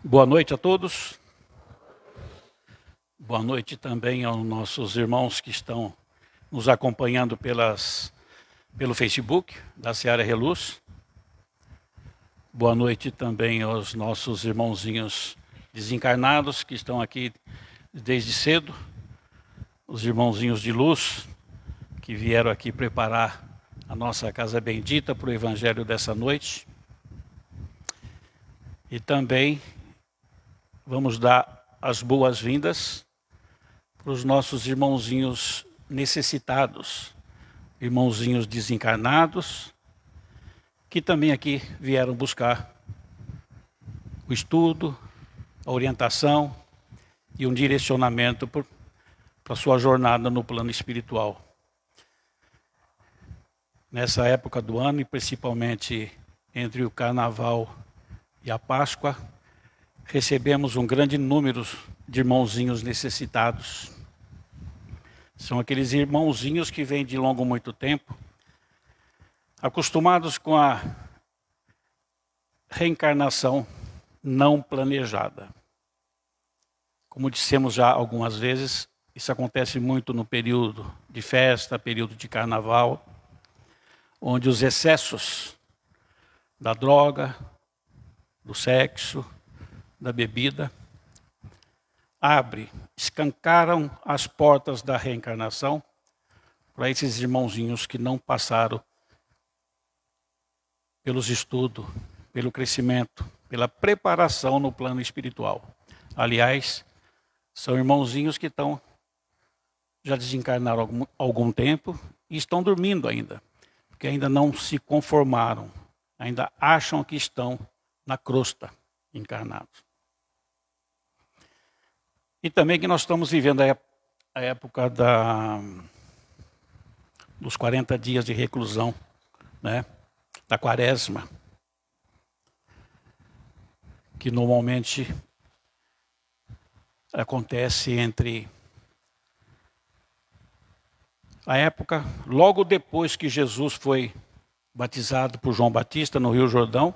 Boa noite a todos. Boa noite também aos nossos irmãos que estão nos acompanhando pelo Facebook da Seara Reluz. Boa noite também aos nossos irmãozinhos desencarnados que estão aqui desde cedo. Os irmãozinhos de luz que vieram aqui preparar a nossa casa bendita para o Evangelho dessa noite. E também vamos dar as boas-vindas para os nossos irmãozinhos necessitados, irmãozinhos desencarnados, que também aqui vieram buscar o estudo, a orientação e um direcionamento para a sua jornada no plano espiritual. Nessa época do ano, e principalmente entre o Carnaval e a Páscoa, recebemos um grande número de irmãozinhos necessitados. São aqueles irmãozinhos que vêm de longo muito tempo, acostumados com a reencarnação não planejada. Como dissemos já algumas vezes, isso acontece muito no período de festa, período de carnaval, onde os excessos da droga, do sexo, da bebida, escancaram as portas da reencarnação para esses irmãozinhos que não passaram pelos estudos, pelo crescimento, pela preparação no plano espiritual. Aliás, são irmãozinhos que já desencarnaram há algum tempo e estão dormindo ainda, porque ainda não se conformaram, ainda acham que estão na crosta encarnados. E também que nós estamos vivendo a época dos 40 dias de reclusão, né? Da quaresma, que normalmente acontece entre a época, logo depois que Jesus foi batizado por João Batista no Rio Jordão.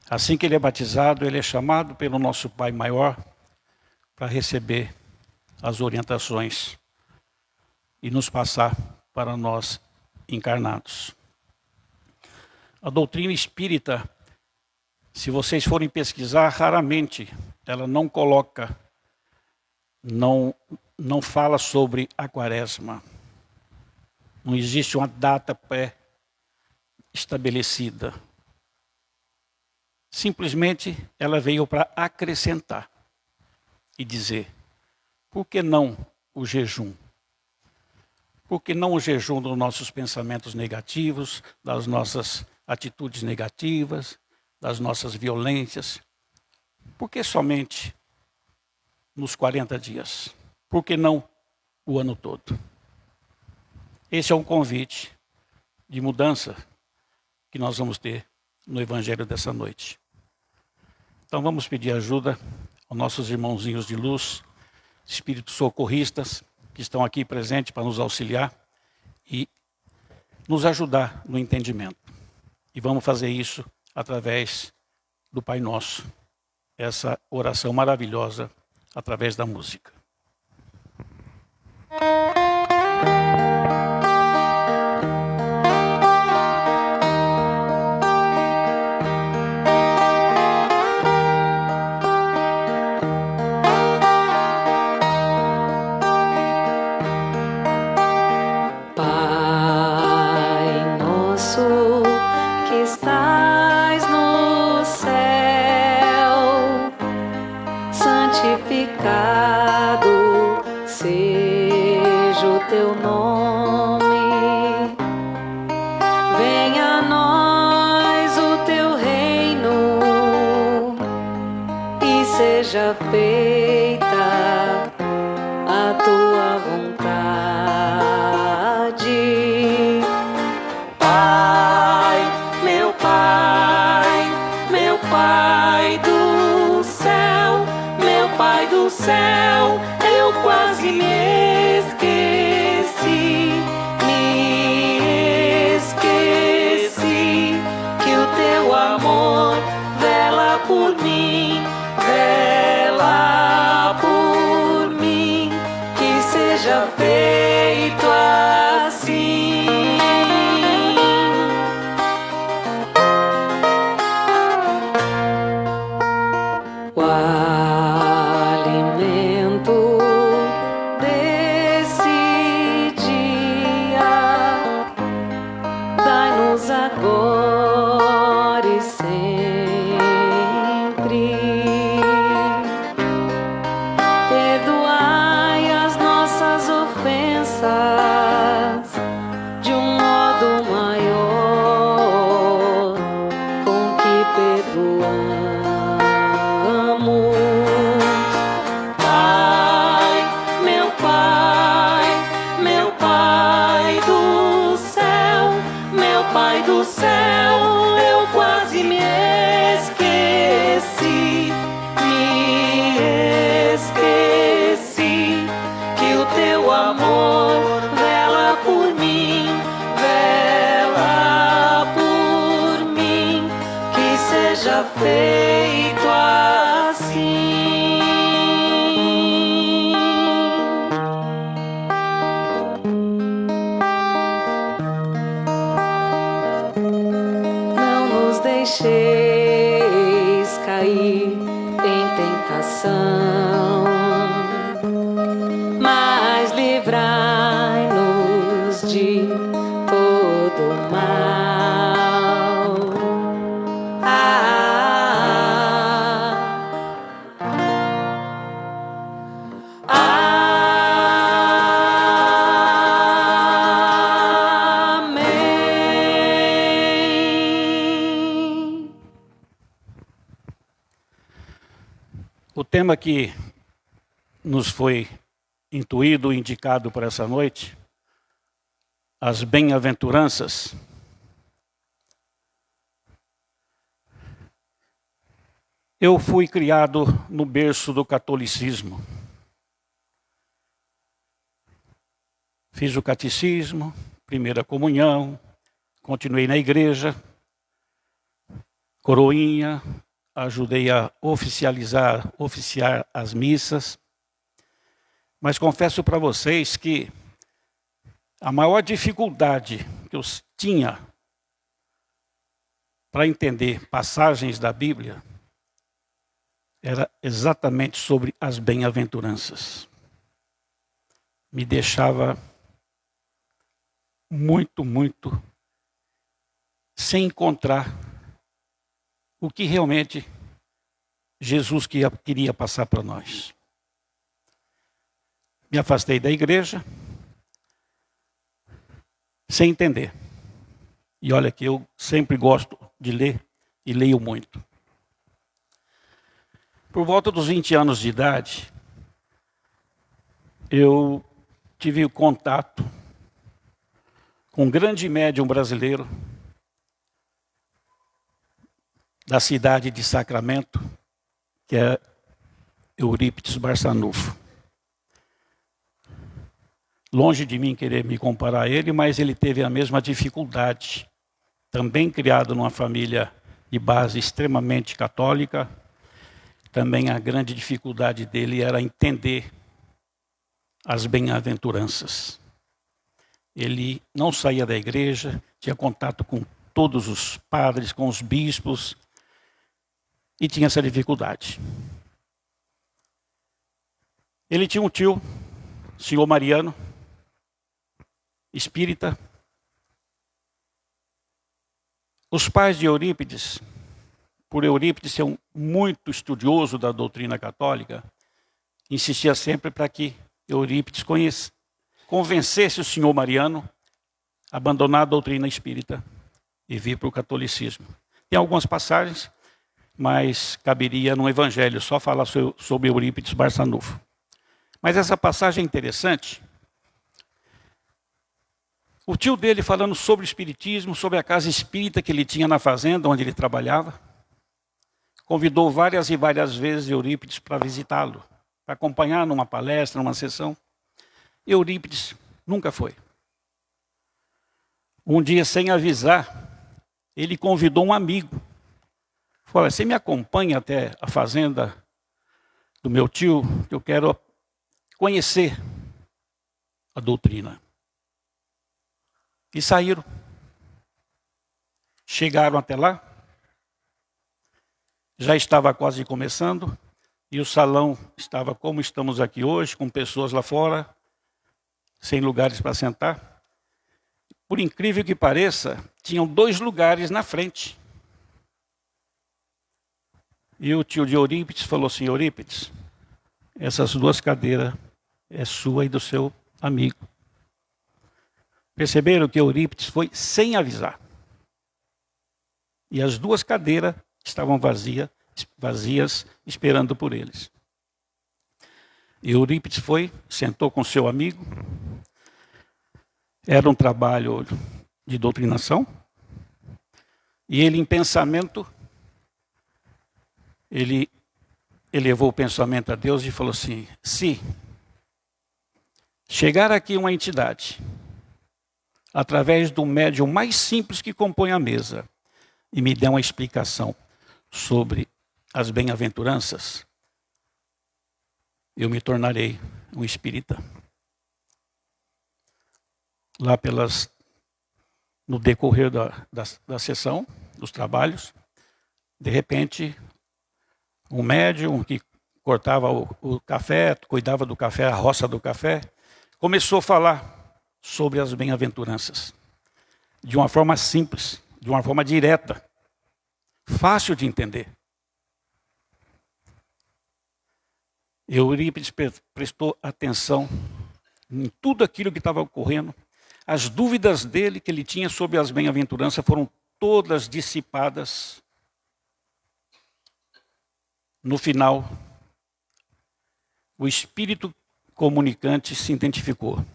Assim que ele é batizado, ele é chamado pelo nosso Pai Maior para receber as orientações e nos passar para nós encarnados. A doutrina espírita, se vocês forem pesquisar, raramente ela não coloca, não fala sobre a quaresma. Não existe uma data pré-estabelecida. Simplesmente ela veio para acrescentar e dizer, por que não o jejum? Por que não o jejum dos nossos pensamentos negativos, das nossas atitudes negativas, das nossas violências? Por que somente nos 40 dias? Por que não o ano todo? Esse é um convite de mudança que nós vamos ter no Evangelho dessa noite. Então vamos pedir ajuda aos nossos irmãozinhos de luz, espíritos socorristas, que estão aqui presentes para nos auxiliar e nos ajudar no entendimento. E vamos fazer isso através do Pai Nosso, essa oração maravilhosa através da música. Seja feita a tua vontade. Pai, meu Pai, meu Pai do céu, meu Pai do céu, eu quase me esqueci que o teu amor vela por por mim, vela por mim, que seja feito assim. O alimento desse dia, dai-nos agora e sempre. Perdoai as nossas ofensas de um modo maior com que perdoamos. Pai do céu, eu quase me esqueci que o teu amor vela por mim, que seja feito assim. Deixeis cair em tentação, mas livrai-nos de todo mal. O tema que nos foi intuído, indicado para essa noite, as bem-aventuranças. Eu fui criado no berço do catolicismo. Fiz o catecismo, primeira comunhão, continuei na igreja, coroinha, ajudei a oficiar as missas. Mas confesso para vocês que a maior dificuldade que eu tinha para entender passagens da Bíblia era exatamente sobre as bem-aventuranças. Me deixava muito sem encontrar o que realmente Jesus queria passar para nós. Me afastei da igreja, sem entender. E olha que eu sempre gosto de ler e leio muito. Por volta dos 20 anos de idade, eu tive contato com um grande médium brasileiro da cidade de Sacramento, que é Eurípides Barçanufo. Longe de mim querer me comparar a ele, mas ele teve a mesma dificuldade. Também criado numa família de base extremamente católica, também a grande dificuldade dele era entender as bem-aventuranças. Ele não saía da igreja, tinha contato com todos os padres, com os bispos, e tinha essa dificuldade. Ele tinha um tio, senhor Mariano, espírita. Os pais de Eurípides, por Eurípides ser muito estudioso da doutrina católica, insistia sempre para que Eurípides convencesse o senhor Mariano a abandonar a doutrina espírita e vir para o catolicismo. Tem algumas passagens, mas caberia no Evangelho só falar sobre Eurípides Barçanufo. Mas essa passagem é interessante. O tio dele falando sobre o espiritismo, sobre a casa espírita que ele tinha na fazenda onde ele trabalhava, convidou várias e várias vezes Eurípides para visitá-lo, para acompanhar numa palestra, numa sessão. Eurípides nunca foi. Um dia, sem avisar, ele convidou um amigo. Falei, você me acompanha até a fazenda do meu tio, que eu quero conhecer a doutrina. E saíram. Chegaram até lá. Já estava quase começando. E o salão estava como estamos aqui hoje, com pessoas lá fora, sem lugares para sentar. Por incrível que pareça, tinham 2 lugares na frente. E o tio de Eurípides falou assim, Eurípides, essas 2 cadeiras é sua e do seu amigo. Perceberam que Eurípides foi sem avisar. E as 2 cadeiras estavam vazias, esperando por eles. E Eurípides foi, sentou com seu amigo. Era um trabalho de doutrinação. E ele, em pensamento, ele elevou o pensamento a Deus e falou assim, se chegar aqui uma entidade, através do médium mais simples que compõe a mesa, e me der uma explicação sobre as bem-aventuranças, eu me tornarei um espírita. Lá no decorrer da sessão, dos trabalhos, de repente, um médium que cortava o café, cuidava do café, a roça do café, começou a falar sobre as bem-aventuranças, de uma forma simples, de uma forma direta, fácil de entender. Eurípides prestou atenção em tudo aquilo que estava ocorrendo. As dúvidas dele que ele tinha sobre as bem-aventuranças foram todas dissipadas. No final, o espírito comunicante se identificou.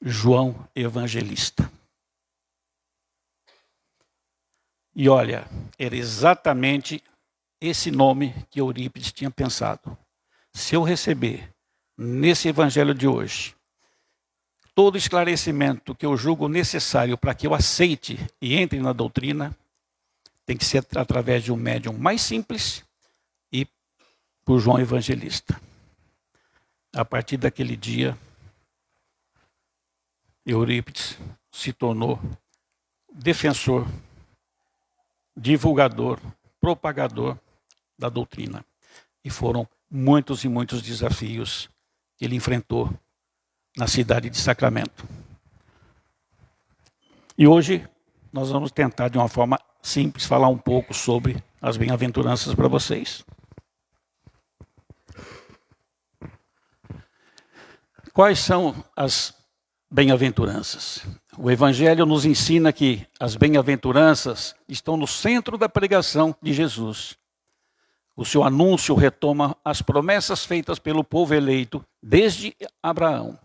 João Evangelista. E olha, era exatamente esse nome que Eurípides tinha pensado. Se eu receber nesse evangelho de hoje todo esclarecimento que eu julgo necessário para que eu aceite e entre na doutrina, tem que ser através de um médium mais simples e por João Evangelista. A partir daquele dia, Eurípides se tornou defensor, divulgador, propagador da doutrina. E foram muitos e muitos desafios que ele enfrentou na cidade de Sacramento. E hoje nós vamos tentar, de uma forma simples, falar um pouco sobre as bem-aventuranças para vocês. Quais são as bem-aventuranças? O Evangelho nos ensina que as bem-aventuranças estão no centro da pregação de Jesus. O seu anúncio retoma as promessas feitas pelo povo eleito desde Abraão.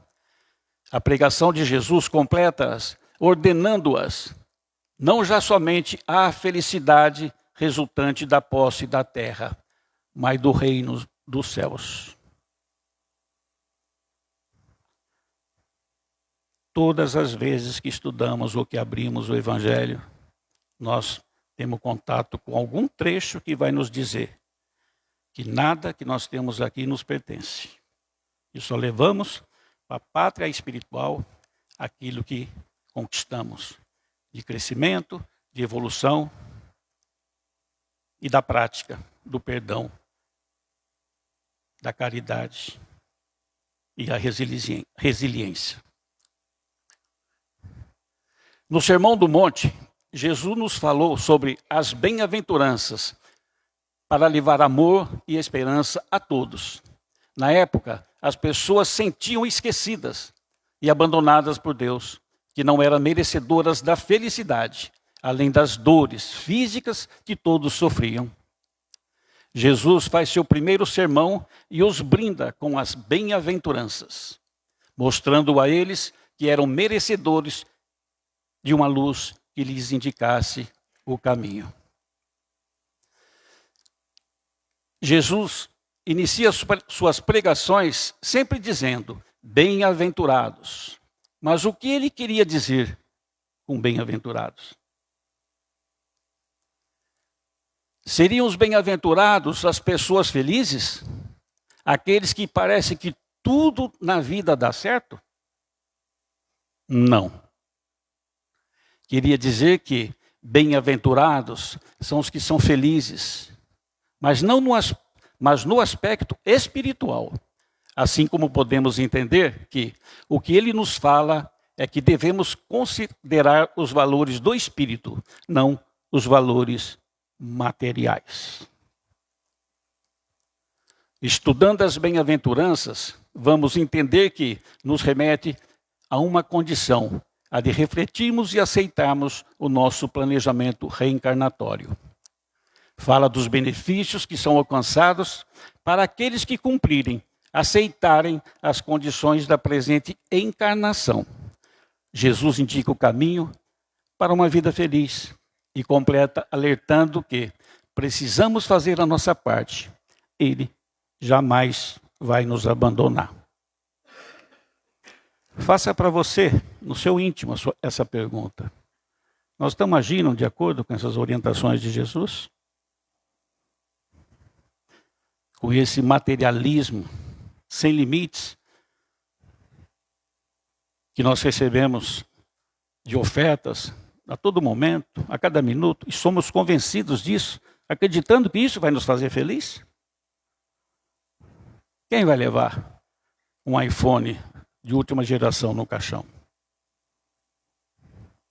A pregação de Jesus completa-as, ordenando-as, não já somente à felicidade resultante da posse da terra, mas do reino dos céus. Todas as vezes que estudamos ou que abrimos o Evangelho, nós temos contato com algum trecho que vai nos dizer que nada que nós temos aqui nos pertence. E só levamos para a pátria espiritual aquilo que conquistamos de crescimento, de evolução e da prática, do perdão, da caridade e a resiliência. No Sermão do Monte, Jesus nos falou sobre as bem-aventuranças para levar amor e esperança a todos. Na época, as pessoas sentiam esquecidas e abandonadas por Deus, que não eram merecedoras da felicidade, além das dores físicas que todos sofriam. Jesus faz seu primeiro sermão e os brinda com as bem-aventuranças, mostrando a eles que eram merecedores de uma luz que lhes indicasse o caminho. Jesus inicia suas pregações sempre dizendo, bem-aventurados. Mas o que ele queria dizer com bem-aventurados? Seriam os bem-aventurados as pessoas felizes? Aqueles que parece que tudo na vida dá certo? Não. Queria dizer que bem-aventurados são os que são felizes, mas no aspecto espiritual. Assim como podemos entender que o que ele nos fala é que devemos considerar os valores do espírito, não os valores materiais. Estudando as bem-aventuranças, vamos entender que nos remete a uma condição, a de refletirmos e aceitarmos o nosso planejamento reencarnatório. Fala dos benefícios que são alcançados para aqueles que cumprirem, aceitarem as condições da presente encarnação. Jesus indica o caminho para uma vida feliz e completa alertando que precisamos fazer a nossa parte. Ele jamais vai nos abandonar. Faça para você, no seu íntimo, essa pergunta. Nós estamos agindo de acordo com essas orientações de Jesus? Com esse materialismo sem limites que nós recebemos de ofertas a todo momento, a cada minuto, e somos convencidos disso, acreditando que isso vai nos fazer feliz? Quem vai levar um iPhone de última geração no caixão?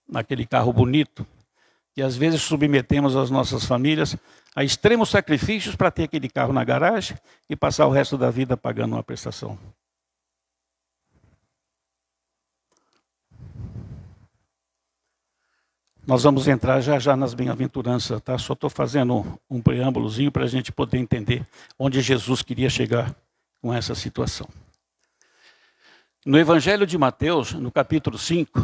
Naquele carro bonito, que às vezes submetemos as nossas famílias a extremos sacrifícios para ter aquele carro na garagem e passar o resto da vida pagando uma prestação. Nós vamos entrar já nas bem-aventuranças, tá? Só estou fazendo um preâmbulozinho para a gente poder entender onde Jesus queria chegar com essa situação. No Evangelho de Mateus, no capítulo 5,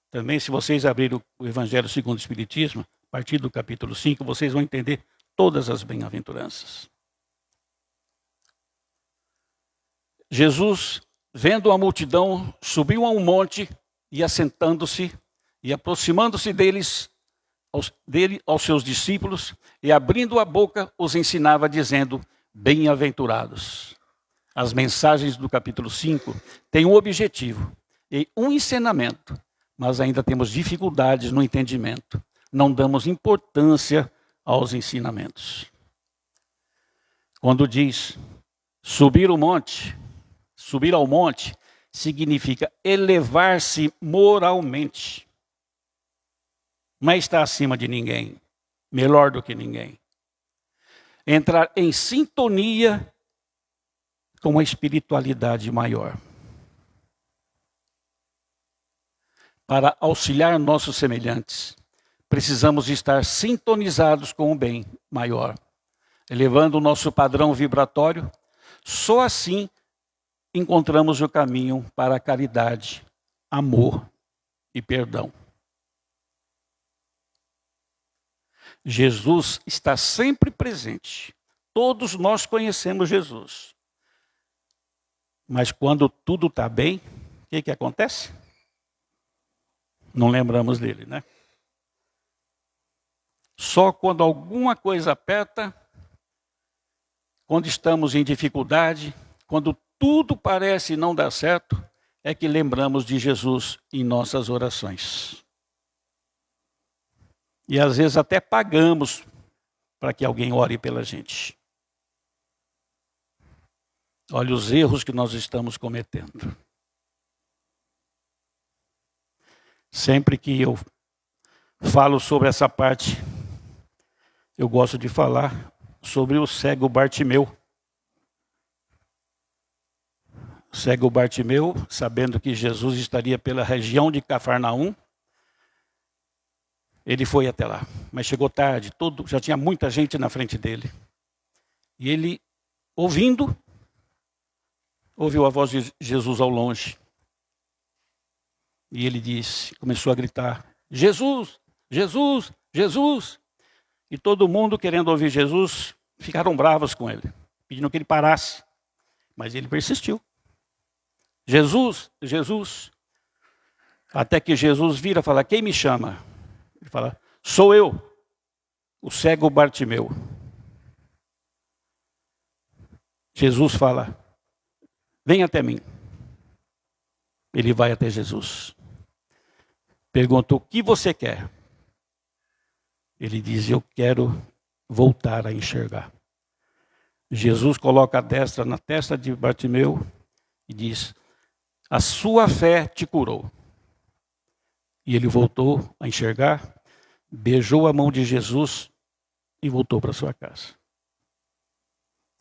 também se vocês abrirem o Evangelho segundo o Espiritismo, a partir do capítulo 5, vocês vão entender todas as bem-aventuranças. Jesus, vendo a multidão, subiu a um monte e assentando-se, e aproximando-se aos seus discípulos, e abrindo a boca, os ensinava, dizendo, bem-aventurados. As mensagens do capítulo 5 têm um objetivo e um ensinamento, mas ainda temos dificuldades no entendimento. Não damos importância aos ensinamentos. Quando diz subir ao monte, significa elevar-se moralmente. Não é estar acima de ninguém, melhor do que ninguém. Entrar em sintonia com a espiritualidade maior. Para auxiliar nossos semelhantes, precisamos estar sintonizados com o bem maior, elevando o nosso padrão vibratório. Só assim encontramos o caminho para a caridade, amor e perdão. Jesus está sempre presente. Todos nós conhecemos Jesus. Mas quando tudo está bem, o que acontece? Não lembramos dele, né? Só quando alguma coisa aperta, quando estamos em dificuldade, quando tudo parece não dar certo, é que lembramos de Jesus em nossas orações. E às vezes até pagamos para que alguém ore pela gente. Olha os erros que nós estamos cometendo. Sempre que eu falo sobre essa parte, eu gosto de falar sobre o cego Bartimeu. O cego Bartimeu, sabendo que Jesus estaria pela região de Cafarnaum, ele foi até lá, mas chegou tarde, já tinha muita gente na frente dele. E ele, ouviu a voz de Jesus ao longe. E ele começou a gritar, Jesus, Jesus, Jesus. E todo mundo querendo ouvir Jesus, ficaram bravos com ele, pedindo que ele parasse. Mas ele persistiu. Jesus, Jesus. Até que Jesus vira e fala, quem me chama? Ele fala, sou eu. o cego Bartimeu. Jesus fala, vem até mim. Ele vai até Jesus. Pergunta, o que você quer? Ele diz, eu quero voltar a enxergar. Jesus coloca a destra na testa de Bartimeu e diz, a sua fé te curou. E ele voltou a enxergar, beijou a mão de Jesus e voltou para sua casa.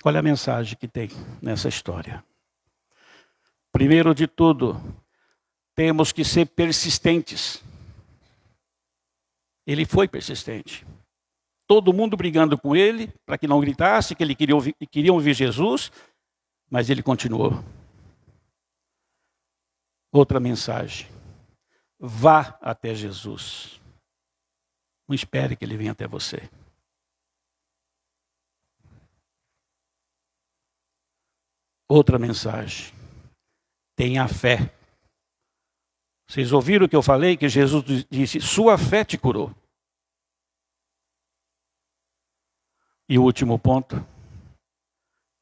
Qual é a mensagem que tem nessa história? Primeiro de tudo, temos que ser persistentes. Ele foi persistente. Todo mundo brigando com ele, para que não gritasse, que ele queriam ouvir Jesus, mas ele continuou. Outra mensagem. Vá até Jesus. Não espere que ele venha até você. Outra mensagem. Tenha fé. Vocês ouviram o que eu falei? Que Jesus disse, sua fé te curou. E o último ponto,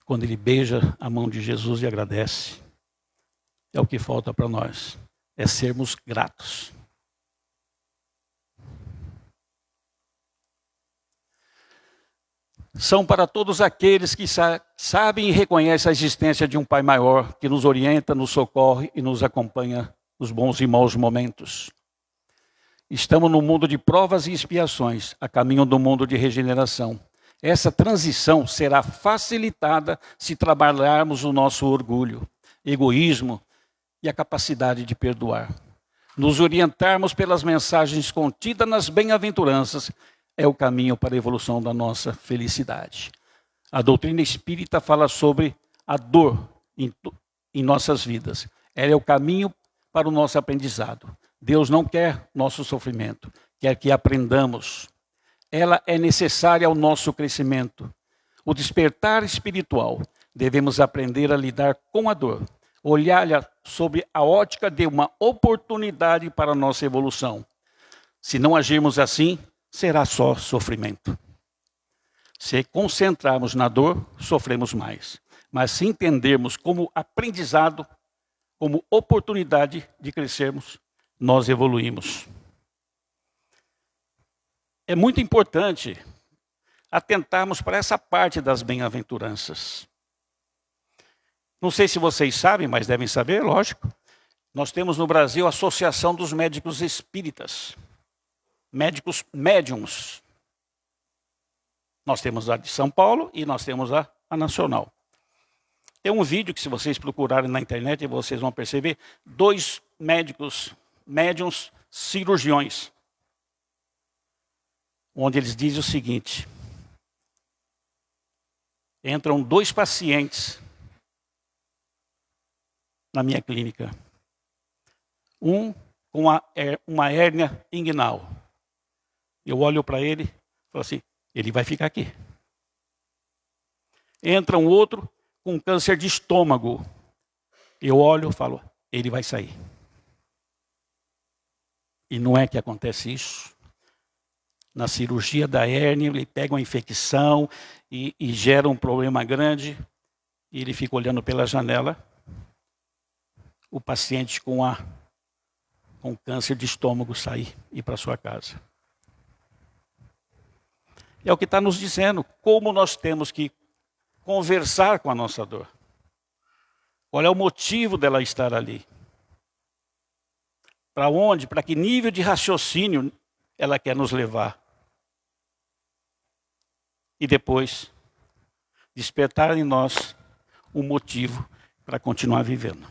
quando ele beija a mão de Jesus e agradece, é o que falta para nós, é sermos gratos. São para todos aqueles que sabem e reconhecem a existência de um Pai maior, que nos orienta, nos socorre e nos acompanha nos bons e maus momentos. Estamos no mundo de provas e expiações, a caminho do mundo de regeneração. Essa transição será facilitada se trabalharmos o nosso orgulho, egoísmo e a capacidade de perdoar. Nos orientarmos pelas mensagens contidas nas bem-aventuranças é o caminho para a evolução da nossa felicidade. A doutrina espírita fala sobre a dor em nossas vidas. Ela é o caminho para o nosso aprendizado. Deus não quer nosso sofrimento, quer que aprendamos. Ela é necessária ao nosso crescimento. O despertar espiritual, devemos aprender a lidar com a dor, olhá-la sob a ótica de uma oportunidade para a nossa evolução. Se não agirmos assim, será só sofrimento. Se concentrarmos na dor, sofremos mais. Mas se entendermos como aprendizado, como oportunidade de crescermos, nós evoluímos. É muito importante atentarmos para essa parte das bem-aventuranças. Não sei se vocês sabem, mas devem saber, lógico. Nós temos no Brasil a Associação dos Médicos Espíritas. Médicos médiums. Nós temos a de São Paulo e nós temos a nacional. Tem um vídeo que, se vocês procurarem na internet, vocês vão perceber 2 médicos, médiums cirurgiões, onde eles dizem o seguinte: entram 2 pacientes na minha clínica. Um com uma hérnia inguinal. Eu olho para ele e falo assim, ele vai ficar aqui. Entra um outro com câncer de estômago. Eu olho e falo, ele vai sair. E não é que acontece isso. Na cirurgia da hérnia, ele pega uma infecção e gera um problema grande. E ele fica olhando pela janela. O paciente com câncer de estômago sair e ir para sua casa. É o que está nos dizendo, como nós temos que conversar com a nossa dor. Qual é o motivo dela estar ali? Para onde, para que nível de raciocínio ela quer nos levar? E depois, despertar em nós um motivo para continuar vivendo.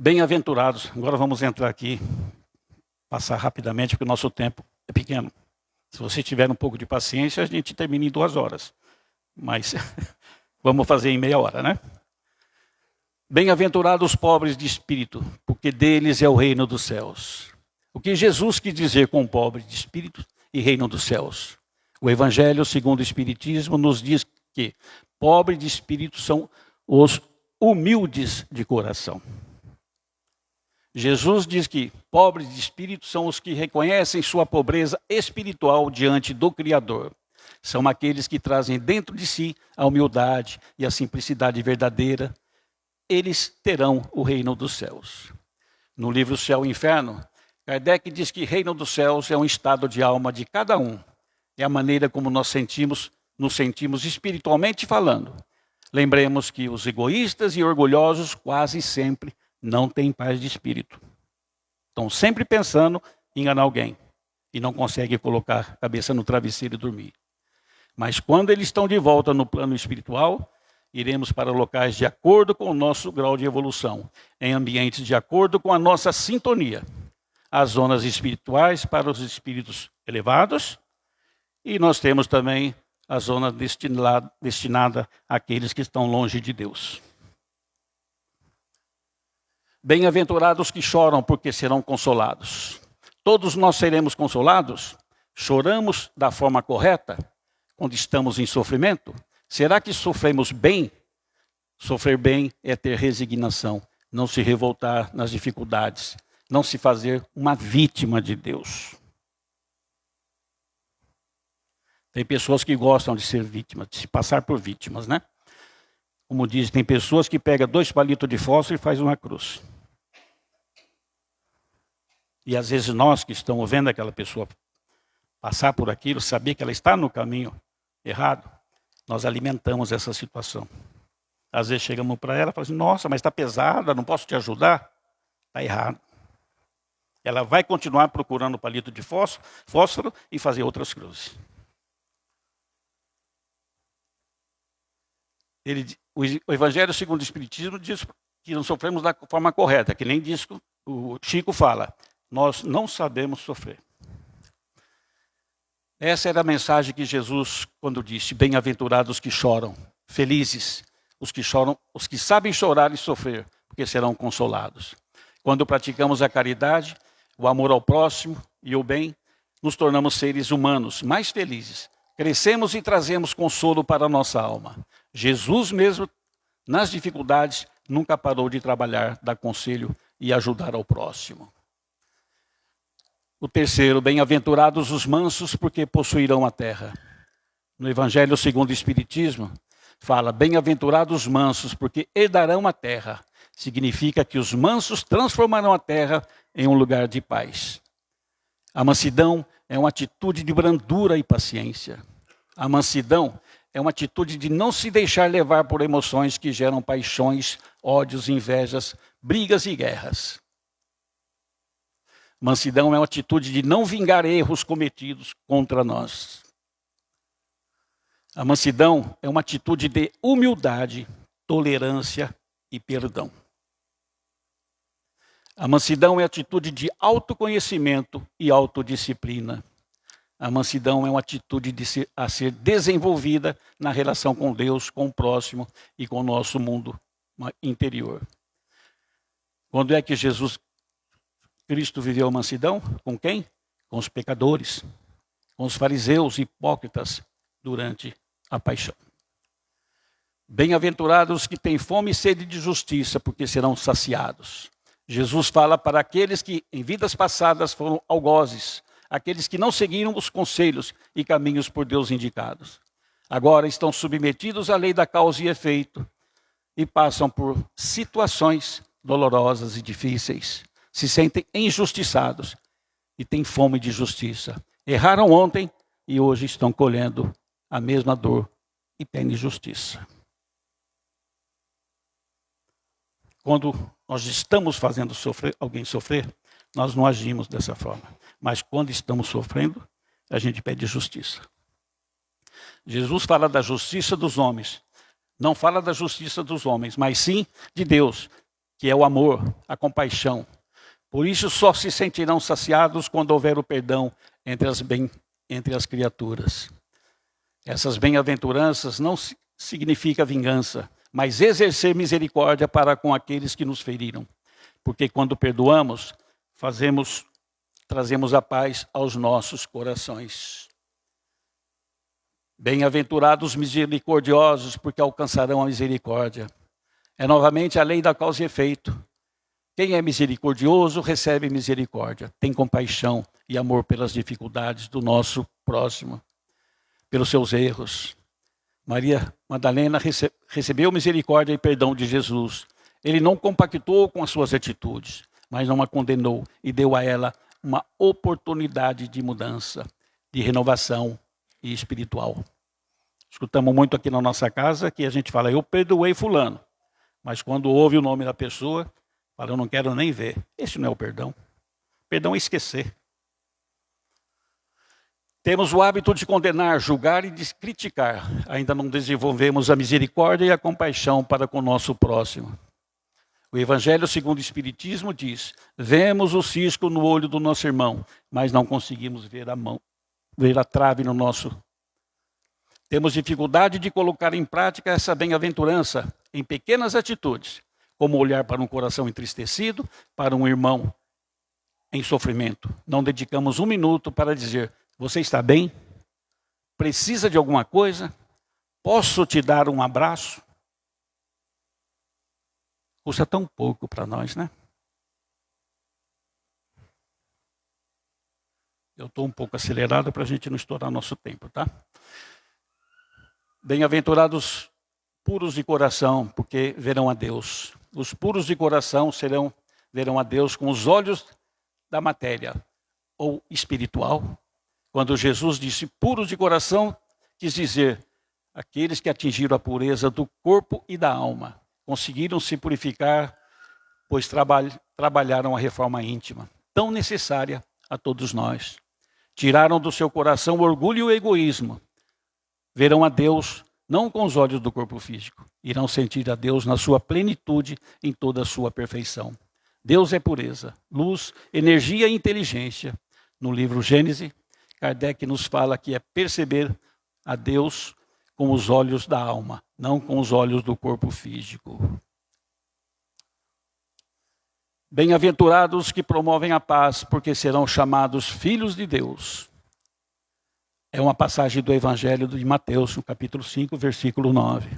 Bem-aventurados, agora vamos entrar aqui, passar rapidamente, porque o nosso tempo é pequeno. Se você tiver um pouco de paciência, a gente termina em 2 horas. Mas vamos fazer em meia hora, né? Bem-aventurados os pobres de espírito, porque deles é o reino dos céus. O que Jesus quis dizer com pobre de espírito e reino dos céus? O Evangelho, segundo o Espiritismo, nos diz que pobre de espírito são os humildes de coração. Jesus diz que pobres de espírito são os que reconhecem sua pobreza espiritual diante do Criador. São aqueles que trazem dentro de si a humildade e a simplicidade verdadeira. Eles terão o reino dos céus. No livro Céu e Inferno, Kardec diz que reino dos céus é um estado de alma de cada um. É a maneira como nos sentimos espiritualmente falando. Lembremos que os egoístas e orgulhosos quase sempre não têm paz de espírito. Estão sempre pensando em enganar alguém e não conseguem colocar a cabeça no travesseiro e dormir. Mas quando eles estão de volta no plano espiritual, iremos para locais de acordo com o nosso grau de evolução, em ambientes de acordo com a nossa sintonia. As zonas espirituais para os espíritos elevados, e nós temos também a zona destinada àqueles que estão longe de Deus. Bem-aventurados que choram, porque serão consolados. Todos nós seremos consolados? Choramos da forma correta quando estamos em sofrimento? Será que sofremos bem? Sofrer bem é ter resignação, não se revoltar nas dificuldades, não se fazer uma vítima de Deus. Tem pessoas que gostam de ser vítimas, de se passar por vítimas, né? Como diz, tem pessoas que pegam 2 palitos de fósforo e faz uma cruz. E às vezes nós que estamos vendo aquela pessoa passar por aquilo, saber que ela está no caminho errado, nós alimentamos essa situação. Às vezes chegamos para ela e falamos assim, nossa, mas está pesada, não posso te ajudar? Está errado. Ela vai continuar procurando o palito de fósforo e fazer outras cruzes. O Evangelho segundo o Espiritismo diz que não sofremos da forma correta, que nem diz o Chico fala, nós não sabemos sofrer. Essa era a mensagem que Jesus, quando disse, bem-aventurados os que choram, felizes os que choram, os que sabem chorar e sofrer, porque serão consolados. Quando praticamos a caridade, o amor ao próximo e o bem, nos tornamos seres humanos mais felizes. Crescemos e trazemos consolo para a nossa alma. Jesus mesmo, nas dificuldades, nunca parou de trabalhar, dar conselho e ajudar ao próximo. O terceiro, bem-aventurados os mansos, porque possuirão a terra. No Evangelho segundo o Espiritismo, fala, bem-aventurados os mansos, porque herdarão a terra. Significa que os mansos transformarão a terra em um lugar de paz. A mansidão é uma atitude de brandura e paciência. A mansidão é uma atitude de não se deixar levar por emoções que geram paixões, ódios, invejas, brigas e guerras. Mansidão é uma atitude de não vingar erros cometidos contra nós. A mansidão é uma atitude de humildade, tolerância e perdão. A mansidão é a atitude de autoconhecimento e autodisciplina. A mansidão é uma atitude a ser desenvolvida na relação com Deus, com o próximo e com o nosso mundo interior. Quando é que Jesus Cristo viveu a mansidão? Com quem? Com os pecadores, com os fariseus hipócritas durante a paixão. Bem-aventurados que têm fome e sede de justiça, porque serão saciados. Jesus fala para aqueles que em vidas passadas foram algozes, aqueles que não seguiram os conselhos e caminhos por Deus indicados. Agora estão submetidos à lei da causa e efeito e passam por situações dolorosas e difíceis. Se sentem injustiçados e têm fome de justiça. Erraram ontem e hoje estão colhendo a mesma dor e pedem justiça. Quando nós estamos fazendo alguém sofrer, nós não agimos dessa forma. Mas quando estamos sofrendo, a gente pede justiça. Jesus fala da justiça dos homens. Não fala da justiça dos homens, mas sim de Deus, que é o amor, a compaixão. Por isso só se sentirão saciados quando houver o perdão entre as criaturas. Essas bem-aventuranças não significa vingança, mas exercer misericórdia para com aqueles que nos feriram. Porque quando perdoamos, trazemos a paz aos nossos corações. Bem-aventurados misericordiosos, porque alcançarão a misericórdia. É novamente a lei da causa e efeito. Quem é misericordioso recebe misericórdia, tem compaixão e amor pelas dificuldades do nosso próximo, pelos seus erros. Maria Madalena recebeu misericórdia e perdão de Jesus. Ele não compactuou com as suas atitudes, mas não a condenou e deu a ela uma oportunidade de mudança, de renovação e espiritual. Escutamos muito aqui na nossa casa que a gente fala, eu perdoei fulano. Mas quando ouve o nome da pessoa, fala, eu não quero nem ver. Esse não é o perdão. Perdão é esquecer. Temos o hábito de condenar, julgar e de criticar. Ainda não desenvolvemos a misericórdia e a compaixão para com o nosso próximo. O Evangelho segundo o Espiritismo diz, vemos o cisco no olho do nosso irmão, mas não conseguimos ver a trave no nosso. Temos dificuldade de colocar em prática essa bem-aventurança em pequenas atitudes, como olhar para um coração entristecido, para um irmão em sofrimento. Não dedicamos um minuto para dizer, você está bem? Precisa de alguma coisa? Posso te dar um abraço? Custa tão pouco para nós, né? Eu estou um pouco acelerado para a gente não estourar nosso tempo, tá? Bem-aventurados puros de coração, porque verão a Deus. Os puros de coração verão a Deus com os olhos da matéria ou espiritual. Quando Jesus disse puros de coração, quis dizer aqueles que atingiram a pureza do corpo e da alma, conseguiram se purificar, pois trabalharam a reforma íntima, tão necessária a todos nós. Tiraram do seu coração o orgulho e o egoísmo. Verão a Deus não com os olhos do corpo físico, irão sentir a Deus na sua plenitude, em toda a sua perfeição. Deus é pureza, luz, energia e inteligência. No livro Gênesis, Kardec nos fala que é perceber a Deus com os olhos da alma, não com os olhos do corpo físico. Bem-aventurados que promovem a paz, porque serão chamados filhos de Deus. É uma passagem do Evangelho de Mateus, no capítulo 5, versículo 9.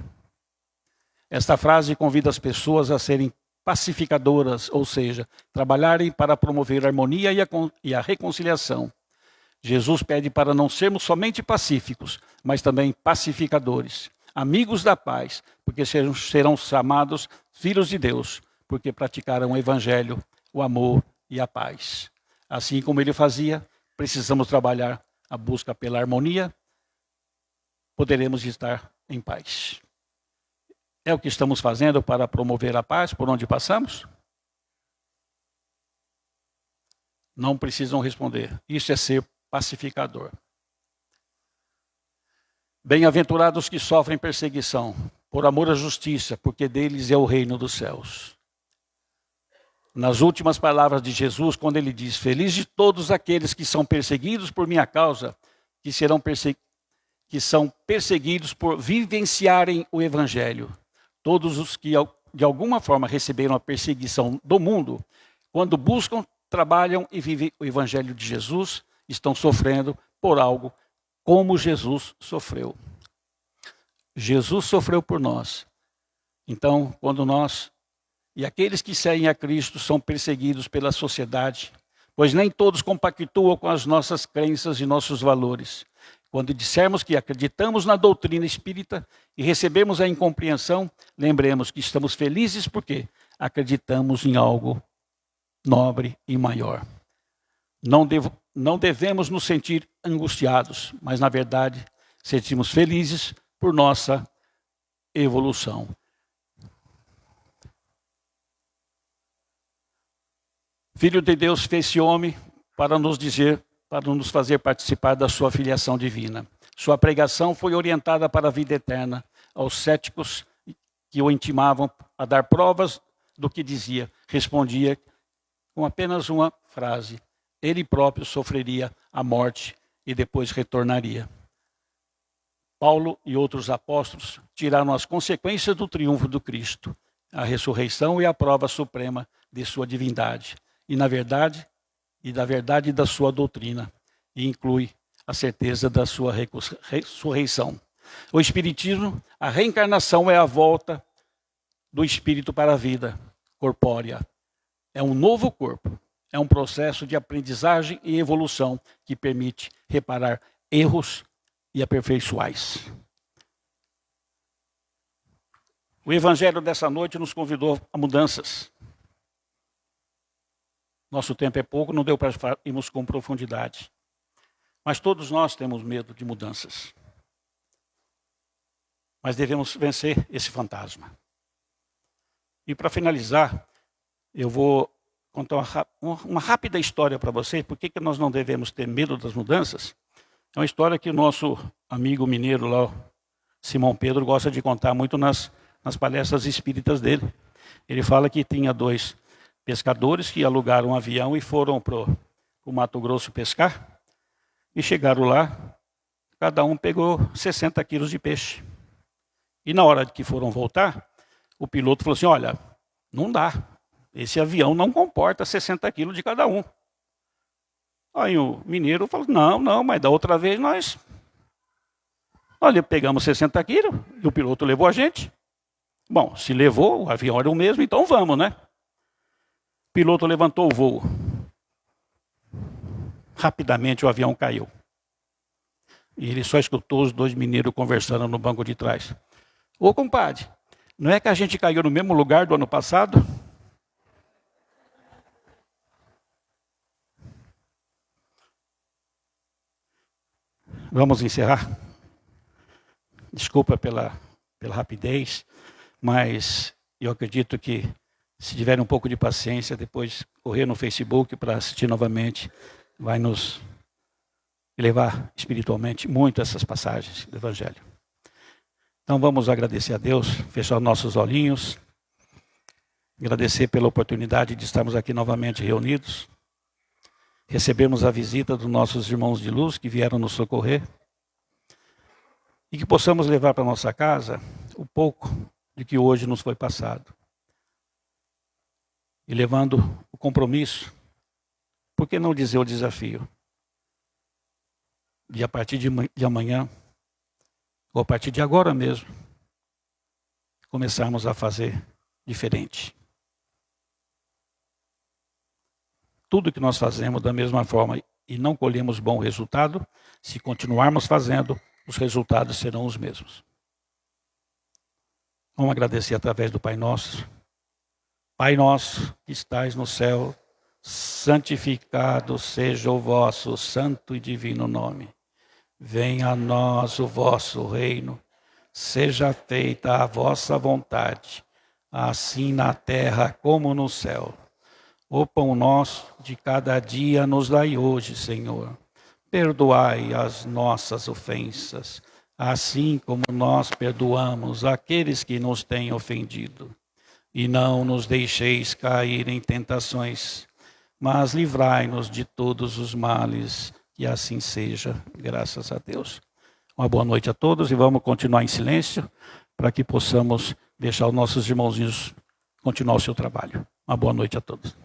Esta frase convida as pessoas a serem pacificadoras, ou seja, trabalharem para promover a harmonia e a reconciliação. Jesus pede para não sermos somente pacíficos, mas também pacificadores, amigos da paz, porque serão chamados filhos de Deus, porque praticaram o Evangelho, o amor e a paz. Assim como ele fazia, precisamos trabalhar a busca pela harmonia, poderemos estar em paz. É o que estamos fazendo para promover a paz por onde passamos? Não precisam responder. Isso é ser pacificador. Bem-aventurados que sofrem perseguição, por amor à justiça, porque deles é o reino dos céus. Nas últimas palavras de Jesus, quando ele diz, feliz de todos aqueles que são perseguidos por minha causa, que são perseguidos por vivenciarem o Evangelho. Todos os que de alguma forma receberam a perseguição do mundo, quando buscam, trabalham e vivem o Evangelho de Jesus, estão sofrendo por algo como Jesus sofreu. Jesus sofreu por nós. Então, quando nós e aqueles que seguem a Cristo são perseguidos pela sociedade, pois nem todos compactuam com as nossas crenças e nossos valores. Quando dissermos que acreditamos na doutrina espírita e recebemos a incompreensão, lembremos que estamos felizes porque acreditamos em algo nobre e maior. Não devemos nos sentir angustiados, mas na verdade sentimos felizes por nossa evolução. Filho de Deus fez-se homem para nos fazer participar da sua filiação divina. Sua pregação foi orientada para a vida eterna, aos céticos que o intimavam a dar provas do que dizia. Respondia com apenas uma frase. Ele próprio sofreria a morte e depois retornaria. Paulo e outros apóstolos tiraram as consequências do triunfo do Cristo, a ressurreição e a prova suprema de sua divindade. E da verdade da sua doutrina, e inclui a certeza da sua ressurreição. O Espiritismo, a reencarnação é a volta do espírito para a vida corpórea. É um novo corpo. É um processo de aprendizagem e evolução que permite reparar erros e aperfeiçoais. O evangelho dessa noite nos convidou a mudanças. Nosso tempo é pouco, não deu para irmos com profundidade. Mas todos nós temos medo de mudanças. Mas devemos vencer esse fantasma. E para finalizar, eu vou contar uma rápida história para vocês. Por que nós não devemos ter medo das mudanças? É uma história que o nosso amigo mineiro lá, Simão Pedro, gosta de contar muito nas palestras espíritas dele. Ele fala que tinha 2 pescadores que alugaram um avião e foram para o Mato Grosso pescar. E chegaram lá, cada um pegou 60 quilos de peixe. E na hora que foram voltar, o piloto falou assim, olha, não dá. Esse avião não comporta 60 quilos de cada um. Aí o mineiro falou, não, mas da outra vez nós pegamos 60 quilos e o piloto levou a gente. Bom, se levou, o avião era o mesmo, então vamos, né? O piloto levantou o voo. Rapidamente o avião caiu. E ele só escutou os 2 mineiros conversando no banco de trás. Ô compadre, não é que a gente caiu no mesmo lugar do ano passado? Vamos encerrar? Desculpa pela rapidez, mas eu acredito que se tiverem um pouco de paciência, depois correr no Facebook para assistir novamente, vai nos elevar espiritualmente muito essas passagens do Evangelho. Então vamos agradecer a Deus, fechar nossos olhinhos, agradecer pela oportunidade de estarmos aqui novamente reunidos, recebemos a visita dos nossos irmãos de luz que vieram nos socorrer e que possamos levar para nossa casa o pouco de que hoje nos foi passado. E levando o compromisso, por que não dizer o desafio? De a partir de amanhã, ou a partir de agora mesmo, começarmos a fazer diferente. Tudo que nós fazemos da mesma forma e não colhemos bom resultado, se continuarmos fazendo, os resultados serão os mesmos. Vamos agradecer através do Pai Nosso. Pai nosso que estais no céu, santificado seja o vosso santo e divino nome. Venha a nós o vosso reino, seja feita a vossa vontade, assim na terra como no céu. O pão nosso de cada dia nos dai hoje, Senhor. Perdoai as nossas ofensas, assim como nós perdoamos aqueles que nos têm ofendido. E não nos deixeis cair em tentações, mas livrai-nos de todos os males. Que assim seja, graças a Deus. Uma boa noite a todos e vamos continuar em silêncio para que possamos deixar os nossos irmãozinhos continuar o seu trabalho. Uma boa noite a todos.